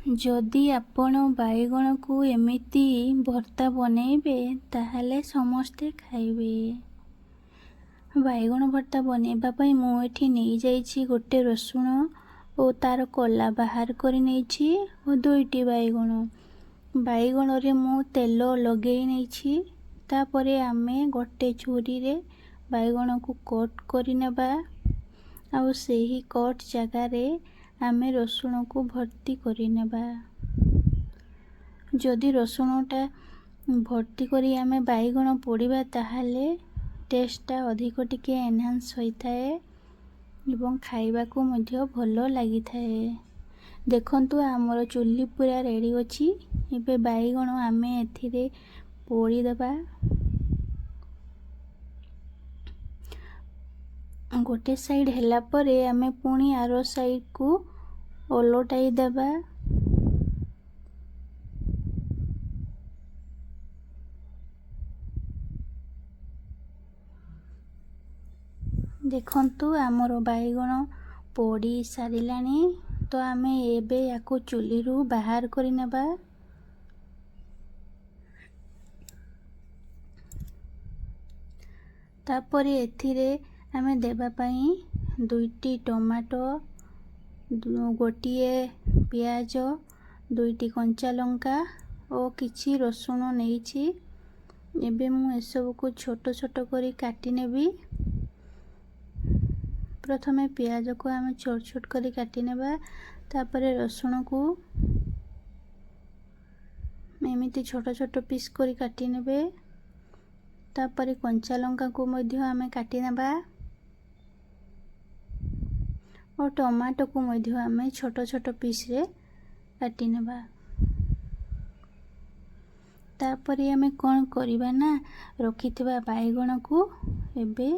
जदि आपण बाइगण को एमिति भर्ता बनैबे ताहले समस्ते खाइबे। बाइगण भर्ता बनैबा पई मु एठी नै जाइछि गोटे रसुण ओ तार कला बाहर करि नैछि ओ दुईटी बाइगण रे मु तेल लगेई नैछि। तापरे आमे गोटे छुरी रे बाइगण को कट करि नेबा आउ सेही कट जगह रे आमे रसुण को भर्ती करि नेबा। जदि रसुणटा भर्ती करी आमे बाइगण पोड़िबा ताहाले टेस्टटा अधिक टिके एनहांस होइथाए एवं खाइबा को मध्य भलो लागिथाए। देखंतु हमर चुल्ली पूरा रेडी अछि। एबे बाइगण आमे एथिरे पोड़ी देबा। गोटे साइड हैला परे आमे पुणी आरो साइड को ओलटाई देबा। देखंतु आमर बाइगण पोड़ी सारिलानी। तो आमे एबे याको चुल्ली रु बाहर करि नेबा। तापरे एथिरे आमे देबा पई दुईटी टमाटो, गोटिए पियाज, दुईटी कंचा लंका ओ किछि रसुण नेइछि। एबे मु एसबु को छोटो छोटो करी काटी नेबी। प्रथमे पियाज को आमे छोट छोट करी काटी नेबा। तापरे रसुण को एमिति छोटो छोटो पीस करी काटी नेबे। तापरे कंचा लंका को मध्य आमे काटी नेबा और टमाटो को मध्य आमे छोटो छोटो पीस रे काटी नेबा। तापरे आमे कोन करिबा ना रखिथिबा बाइगण को एबे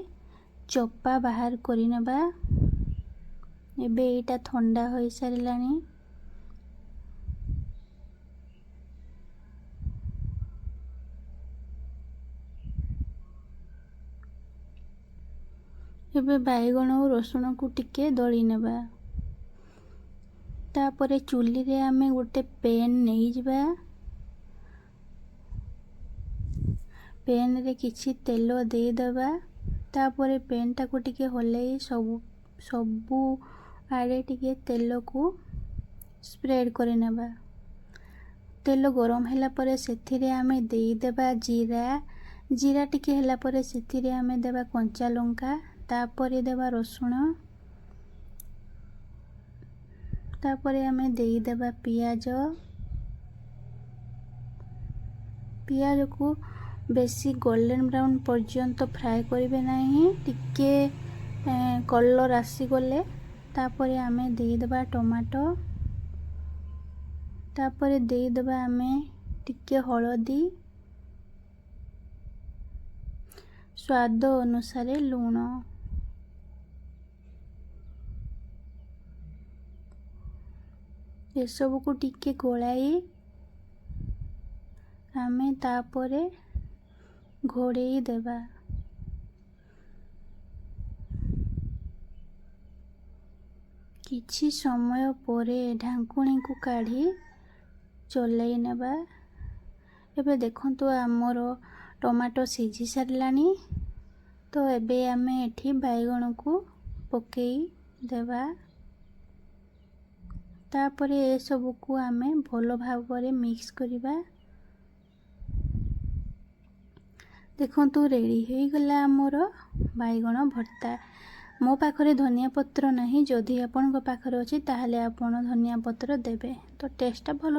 चोपा बाहर करि नेबा। एबे एटा ठंडा होई सारिलानी। एबे बाइगण और रसुण को टिके दली नेबा। तापरे चुल्ली रे आमे गोटे पेन नहीं जिबा। पेन रे किछि तेल दे देबा। तापरे पेन टा को टिके हलाई सबु आड़े टिके तेल को स्प्रेड करे नेबा। तेल गरम हैला परे सेथिरे आमे देई देबा जीरा टिके हैला परे सेथिरे आमे देबा कंचा लंका। तापरे देबा रसुण। तापरे आमे देई देबा पियाज को बेसी गोल्डन ब्राउन पर्यंत फ्राई करिवे नाही। टिके कलर आसी गले तापरे आमे देई देबा टमाटो। तापरे देई देबा आमे टिके हळदी, स्वाद अनुसार लूण। ये सब को टिके गोलाई आमे तापरे घोड़ेई देबा। किछि समय परे ढांकुणी को काढ़ी चलाई नेबा। एबे देखंतु आमर टमाटो सिझी सारिलानी। तो एबे आमे एठी बाइगण को पकेई देबा। तापरे ए सब को आमे भलो भाबरे मिक्स करिबा। देखंतु रेडी होई गला आमर बाइगण भर्ता। मो पाखरे धनिया पत्र नाही। जदि आपन को पाखरे अछि ताहाले आपन धनिया पत्र देबे। तो टेस्ट भलो